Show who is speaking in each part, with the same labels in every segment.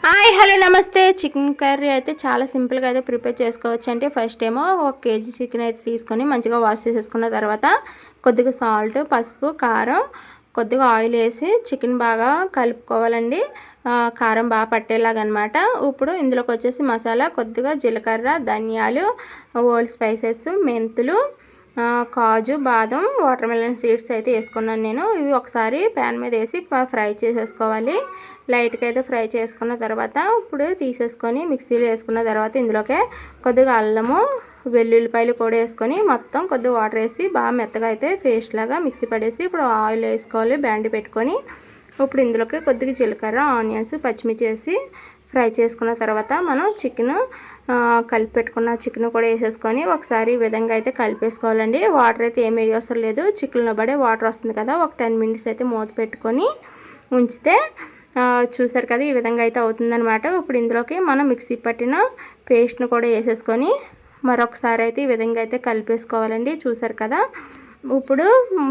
Speaker 1: Hi hello నమస్తే. Chicken curry అయితే చాలా సింపుల్గా అయితే ప్రిపేర్ చేసుకోవచ్చు అండి. ఫస్ట్ ఏమో 1 కేజీ చికెన్ అయితే తీసుకొని మంచిగా వాష్ చేసేసుకున్న తర్వాత కొద్దిగా సాల్ట్, పసుపు, కారం, కొద్దిగా ఆయిల్ వేసి చికెన్ బాగా కలుపుకోవాలండి. కారం బాగా పట్టేలాగా అనమాట. ఇప్పుడు ఇందులోకి వచ్చేసి మసాలా కొద్దిగా జీలకర్ర, ధనియాలు, హోల్ స్పైసెస్, మెంతులు, కాజు, బాదం, వాటర్ మెలన్ సీడ్స్ అయితే వేసుకున్నాను నేను. ఇవి ఒకసారి ప్యాన్ మీద వేసి ఫ్రై చేసేసుకోవాలి. లైట్గా అయితే ఫ్రై చేసుకున్న తర్వాత ఇప్పుడు తీసేసుకొని మిక్సీలో వేసుకున్న తర్వాత ఇందులోకే కొద్దిగా అల్లము, వెల్లుల్లిపాయలు కూడా వేసుకొని మొత్తం కొద్దిగా వాటర్ వేసి బాగా మెత్తగా అయితే పేస్ట్ లాగా మిక్సీ పడేసి ఇప్పుడు ఆయిల్ వేసుకోవాలి. బ్యాండ్ పెట్టుకొని ఇప్పుడు ఇందులోకి కొద్దిగా జీలకర్ర, ఆనియన్స్, పచ్చిమిర్చి వేసి ఫ్రై చేసుకున్న తర్వాత మనం చికెన్ కలిపి పెట్టుకున్న చికెన్ కూడా వేసేసుకొని ఒకసారి ఈ విధంగా అయితే కలిపేసుకోవాలండి. వాటర్ అయితే ఏమీ అవసరం లేదు. చికెన్లో పడే వాటర్ వస్తుంది కదా, ఒక 10 మినిట్స్ అయితే మూత పెట్టుకొని ఉంచితే చూసారు కదా ఈ విధంగా అయితే అవుతుందన్నమాట. ఇప్పుడు ఇందులోకి మనం మిక్సీ పట్టిన పేస్ట్ను కూడా వేసేసుకొని మరొకసారి అయితే ఈ విధంగా అయితే కలిపేసుకోవాలండి. చూసారు కదా. ఇప్పుడు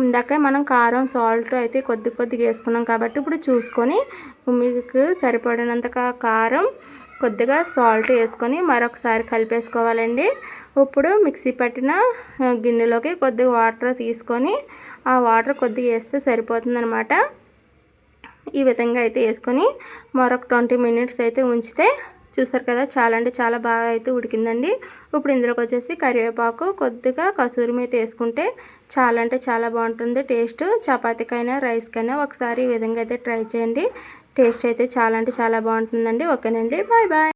Speaker 1: ఇందాక మనం కారం, సాల్ట్ అయితే కొద్దిగా వేసుకున్నాం కాబట్టి ఇప్పుడు చూసుకొని మీకు సరిపడినంత కారం, కొద్దిగా సాల్ట్ వేసుకొని మరొకసారి కలిపేసుకోవాలండి. ఇప్పుడు మిక్సీ పట్టిన గిన్నెలోకి కొద్దిగా వాటర్ తీసుకొని ఆ వాటర్ కొద్దిగా వేస్తే సరిపోతుందన్నమాట. ఈ విధంగా అయితే వేసుకొని మరొక 20 మినిట్స్ అయితే ఉంచితే చూసారు కదా చాలా అంటే చాలా బాగా అయితే ఉడికిందండి. ఇప్పుడు ఇందులోకి వచ్చేసి కరివేపాకు, కొద్దిగా కసూరి మేతి వేసుకుంటే చాలా అంటే చాలా బాగుంటుంది టేస్ట్. చపాతీకైనా రైస్కైనా ఒకసారి ఈ విధంగా అయితే ట్రై చేయండి. టేస్ట్ అయితే చాలా అంటే చాలా బాగుంటుందండి. ఓకేనండి, బాయ్ బాయ్.